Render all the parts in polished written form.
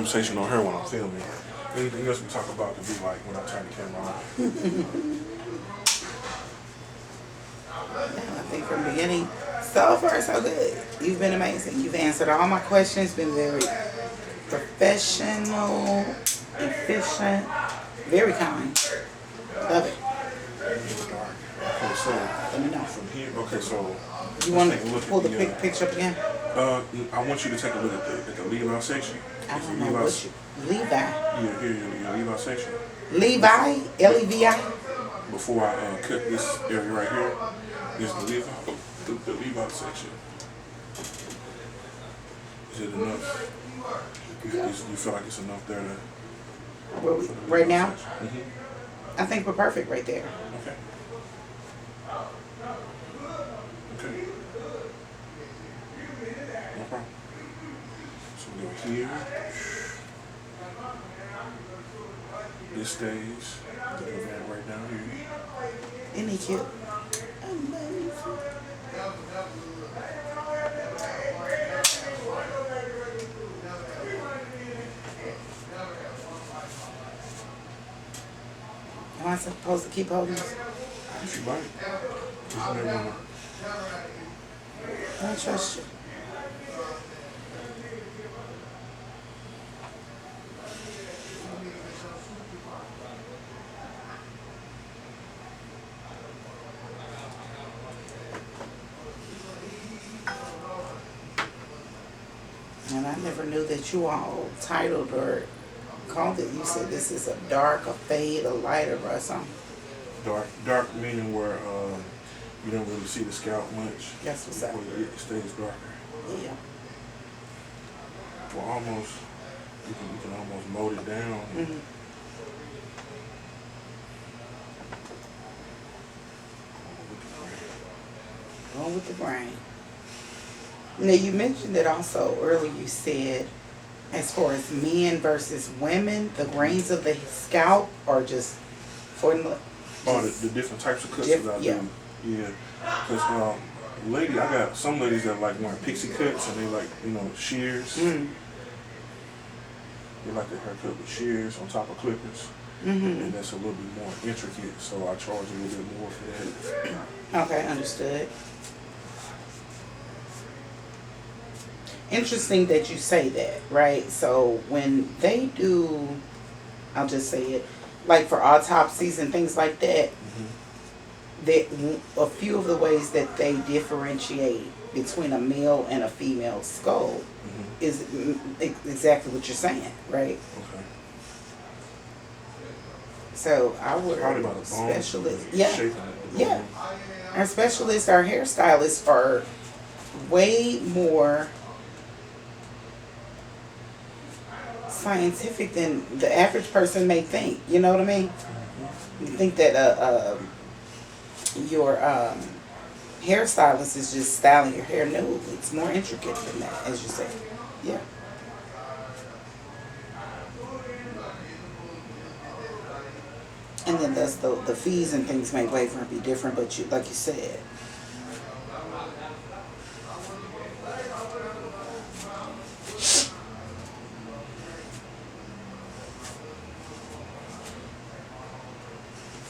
conversation on her when I'm filming. Anything else we talk about could be like when I turn the camera on. I think from the beginning, so far so good. You've been amazing. You've answered all my questions, been very professional, efficient, very kind. Love it. Okay, so Let me know. from here, okay, so You want take a to look pull at the picture up again? I want you to take a look at the leave-out section. I don't know what you... Levi. Yeah, here, your leave-out section. Levi? L-E-V-I? Before I cut this area right here, is the leave-out section. Is it enough? You feel like it's enough there to... Right now? Mm-hmm. I think we're perfect right there. Okay. Okay. No problem. So we go here. This stays. Put that right down here. Isn't he cute? Amazing. Am I supposed to keep holding this? If you like. Just never know. I don't trust you. And I never knew that you all titled or called it. You said this is a dark, a fade, a lighter, or something. Dark meaning where you don't really see the scalp much. That's what's up. It stays darker. Yeah. Well, almost, you can almost mold it down. Mm-hmm. Going with the grain. Now you mentioned it also earlier. You said, as far as men versus women, the grains of the scalp are just for The different types of cuts that I do. Yeah. Because I got some ladies that like wearing pixie cuts and they like, shears. Mm. They like their haircut with shears on top of clippers. Mm-hmm. And that's a little bit more intricate, so I charge a little bit more for that. Okay, understood. Interesting that you say that, right? So when they do, I'll just say it, like for autopsies and things like that, that a few of the ways that they differentiate between a male and a female skull is exactly what you're saying, right? Okay. So Probably our about a bone, specialists, shaping it. our specialists, our hairstylists are way more scientific than the average person may think. You know what I mean? You think that your hairstylist is just styling your hair. No, it's more intricate than that, as you say. Yeah. And then that's the fees and things may waver and be different, but you, like you said.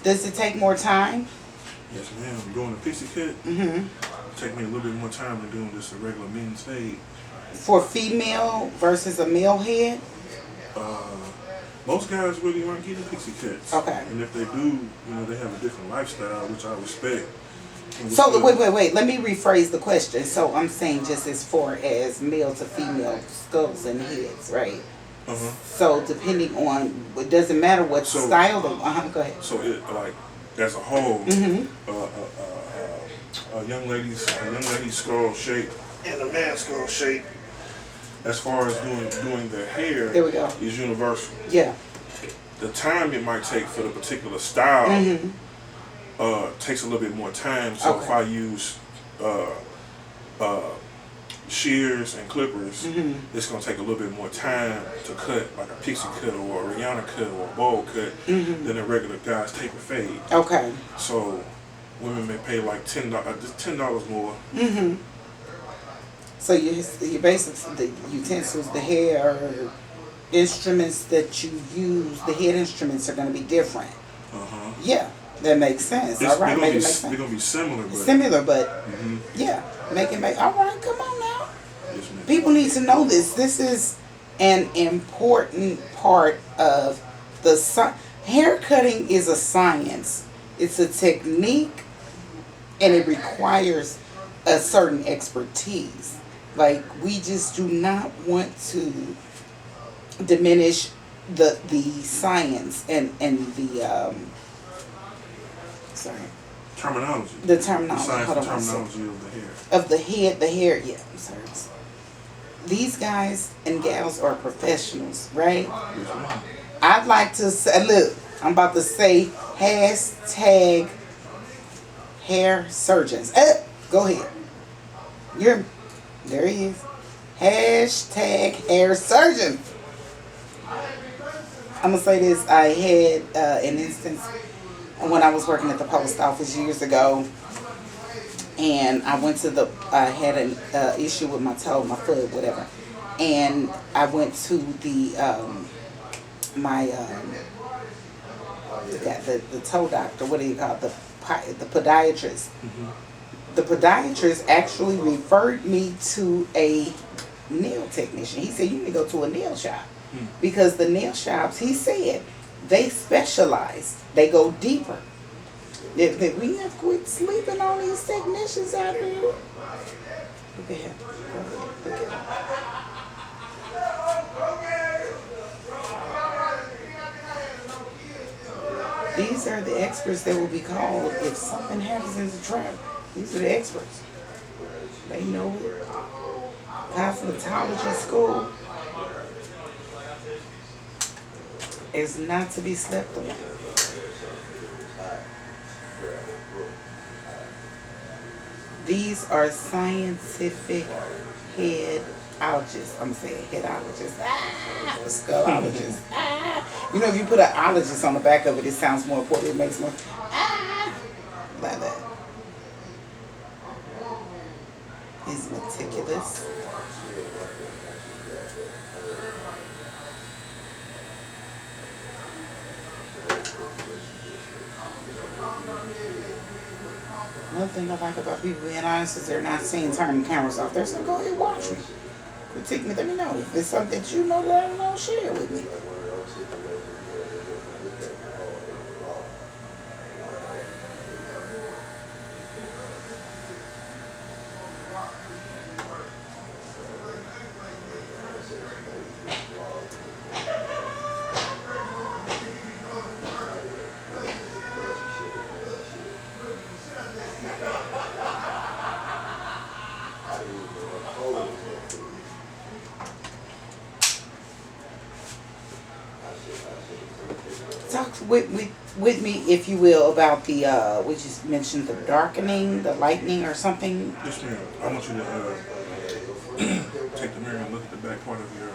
Does it take more time? Yes, ma'am. Doing a pixie cut take me a little bit more time than doing just a regular men's fade. For female versus a male head? Most guys really aren't getting pixie cuts. Okay. And if they do, they have a different lifestyle, which I respect. So wait. Let me rephrase the question. So I'm saying just as far as male to female skulls and heads, right? So depending on, it doesn't matter what style. Go ahead. So it as a whole, a young lady's skull shape and a man's skull shape, as far as doing their hair, there we go, is universal. Yeah. The time it might take for the particular style takes a little bit more time. So if I use shears and clippers, it's going to take a little bit more time to cut, like a pixie cut or a Rihanna cut or a bowl cut than a regular guy's taper fade. Okay. So women may pay like $10 more. So you basically, the utensils, the hair, instruments that you use, the head instruments are going to be different. Yeah, that makes sense. All right, make it make sense. They're gonna be similar, but yeah, make it make. All right, come on now. yes, ma'am. People need to know this. This is an important part of the hair cutting is a science. It's a technique, and it requires a certain expertise. Like, we just do not want to diminish the science and the sorry, Terminology. the terminology. The science Hold and on, terminology of the hair. of the hair. Yeah, I'm sorry. These guys and gals are professionals, right? Yes, ma'am. I'd like to say, look, I'm about to say hashtag hair surgeons. Go ahead. There he is. Hashtag hair surgeon. I'm going to say this. I had an instance when I was working at the post office years ago. And I went to I had an issue with my toe, my foot, whatever. And I went to the toe doctor, what do you call it? The podiatrist. The podiatrist actually referred me to a nail technician. He said, you need to go to a nail shop. Because the nail shops, he said, they specialize. They go deeper. We have to quit sleeping on these technicians out here. Look at him. Look at him. These are the experts that will be called if something happens in the trap. These are the experts. They know it. Cosmetology school is not to be slept on. These are scientific headologists. I'm saying headologists. Skullologists. You know, if you put an ologist on the back of it, it sounds more important. It makes more like that. He's meticulous. Another thing I like about people being honest is they're not saying turn the cameras off. They're saying, go ahead, watch me. Critique me, let me know. If it's something that you know that I don't know, share it with me. Talk with me, if you will, about the we just mentioned the darkening, the lightening, or something. Yes, ma'am. I want you to take the mirror and look at the back part of your.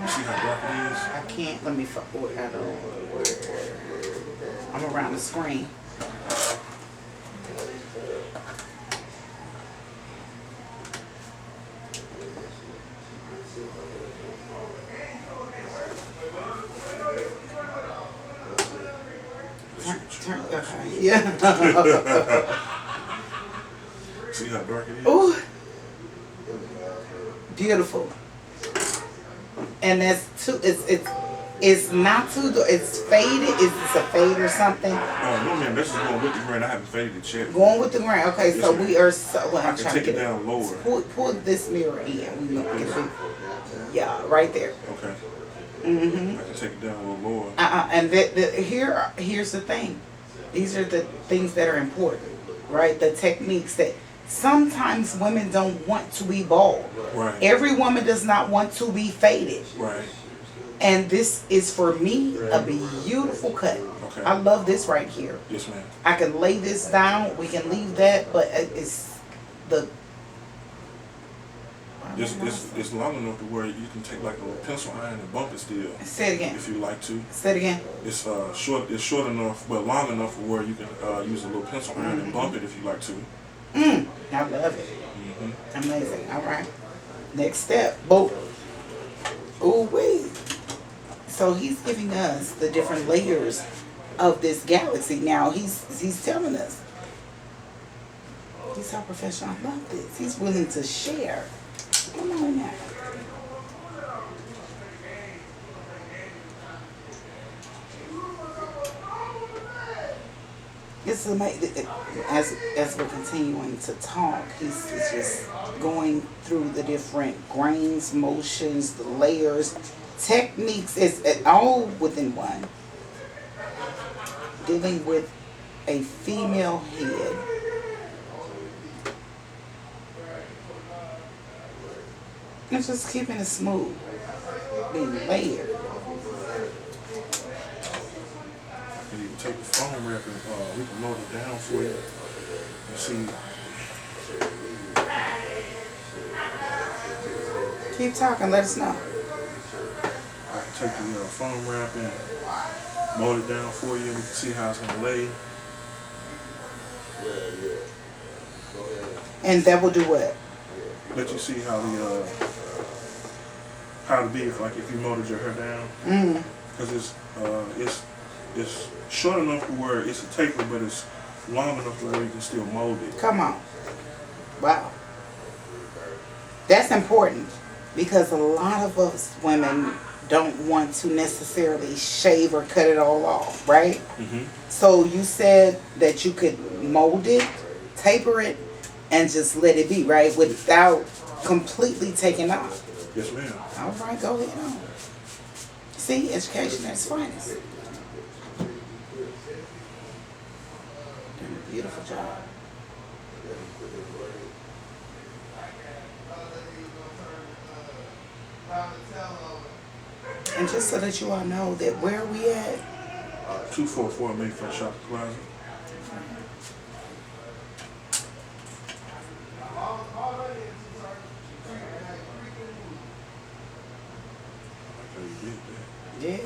See how dark it is. I can't. Let me. I don't. I'm around the screen. Okay. Yeah. See how dark it is? Ooh. Beautiful. And that's too. It's not too. It's faded. Is this a fade or something? No, ma'am. This is going with the grain. I haven't faded it yet. Going with the grain. Okay, Yes, so ma'am. we are. Well, I I'm can trying take to it get down lower. Pull this mirror in. We look at it. Yeah, right there. Okay. Mm-hmm. I can take it down a little lower. And here's the thing. These are the things that are important, right? The techniques that sometimes women don't want to be bald. Right. Every woman does not want to be faded. Right. And this is, for me, a beautiful cut. Okay. I love this right here. Yes, ma'am. I can lay this down. We can leave that, but it's the... It's long enough to where you can take like a little pencil iron and bump it still. Say it again. If you like to. Say it again. It's short. It's short enough, but long enough for where you can use a little pencil iron and bump it if you like to. I love it. Amazing. All right. Next step. Boom. Ooh wee. So he's giving us the different layers of this galaxy. Now he's telling us. He's so professional. I love this. He's willing to share. Come on now. It's amazing. As we're continuing to talk, he's just going through the different grains, motions, the layers, techniques. It's all within one. Dealing with a female head. And just keeping it smooth, being layered. And you can take the foam wrap and we can mold it down for you and see. Keep talking, let us know. I can take the foam wrap and mold it down for you. We can see how it's gonna lay. And that will do what? Let you see how the be if you molded your hair down. Because it's short enough to where it's a taper, but it's long enough to where you can still mold it. Come on. Wow. That's important because a lot of us women don't want to necessarily shave or cut it all off, right? Mm-hmm. So you said that you could mold it, taper it, and just let it be, right? Without completely taking off. Yes, ma'am. All right, go ahead on. See, education at its finest. Doing a beautiful job. And just so that you all know that where we at, 244 Mayfair Shop Plaza. yeah.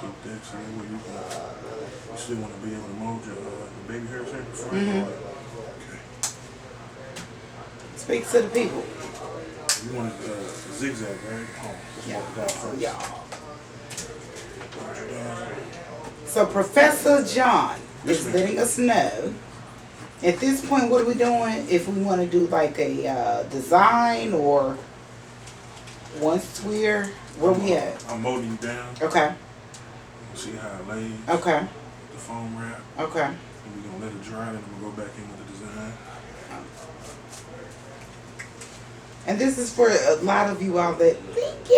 Keep that so that way you still want to be able to mold your baby hair shape before. Mm-hmm. Okay. Speak to the people. You want it zigzag, right? Just mold it down first. Yeah. Mold it down. So Professor John Yes, is ma'am. letting us know. At this point, what are we doing? If we want to do like a design or once we're where we at? I'm molding you down. Okay. See how it lays. Okay. The foam wrap. Okay. And we're gonna let it dry, and then we'll go back in with the design. And this is for a lot of you all that think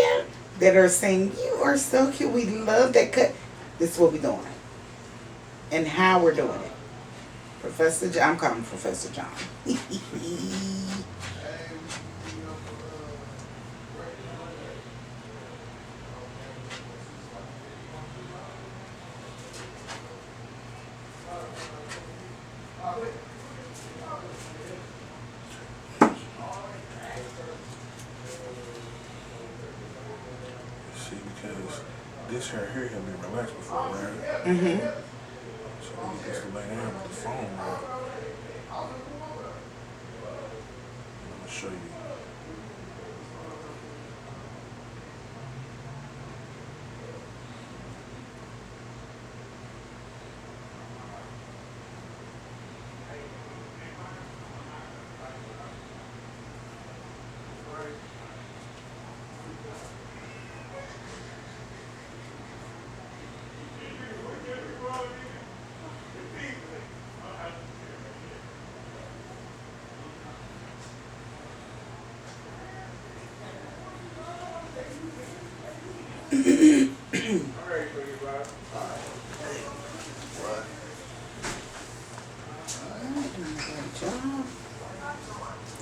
that are saying you are so cute. We love that cut. This is what we're doing, and how we're doing it. Professor John, I'm calling Professor John. See, because this hair here has been relaxed before, right? Mm-hmm. So we just lay down with the foam wrap. I'm gonna show you.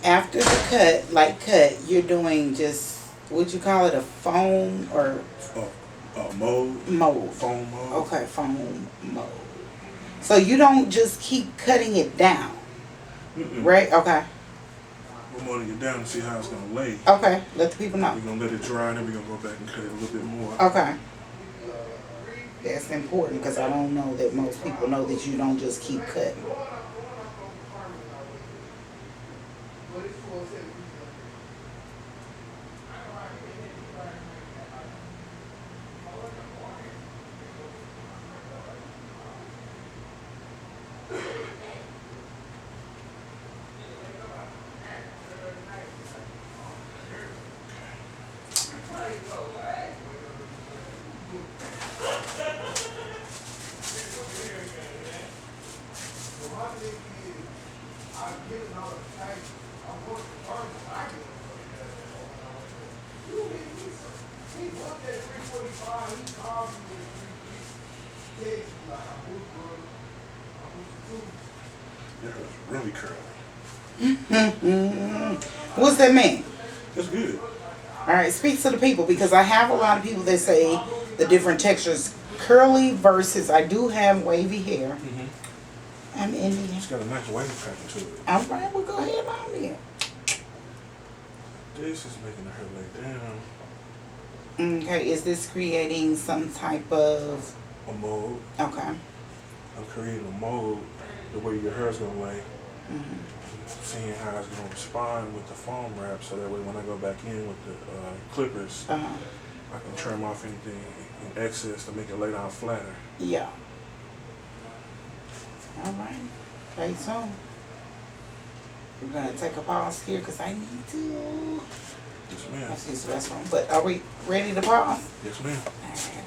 After the cut, you're doing just, would you call it a foam or? Oh, Mode. Mode. Foam mode. Okay, foam mode. So you don't just keep cutting it down, right? Okay. We're molding it down to see how it's gonna lay. Okay, let the people know. We're gonna let it dry, and then we're gonna go back and cut it a little bit more. Okay. That's important because I don't know that most people know that you don't just keep cutting. That was really curly. What's that mean? That's good. All right, speak to the people because I have a lot of people that say the different textures, curly versus I do have wavy hair. I'm Indian. It's got a nice wavy pattern to it. All right, we'll go ahead on there. This is making the hair lay down. Okay, is this creating some type of... A mold. Okay. I'm creating a mold the way your hair's gonna lay. Seeing how it's gonna respond with the foam wrap, so that way when I go back in with the clippers, I can trim off anything in excess to make it lay down flatter. Yeah. All right. Okay, so we're gonna take a pause here because I need to. Yes, ma'am. Let's use the restroom. But are we ready to pause? Yes, ma'am. All right.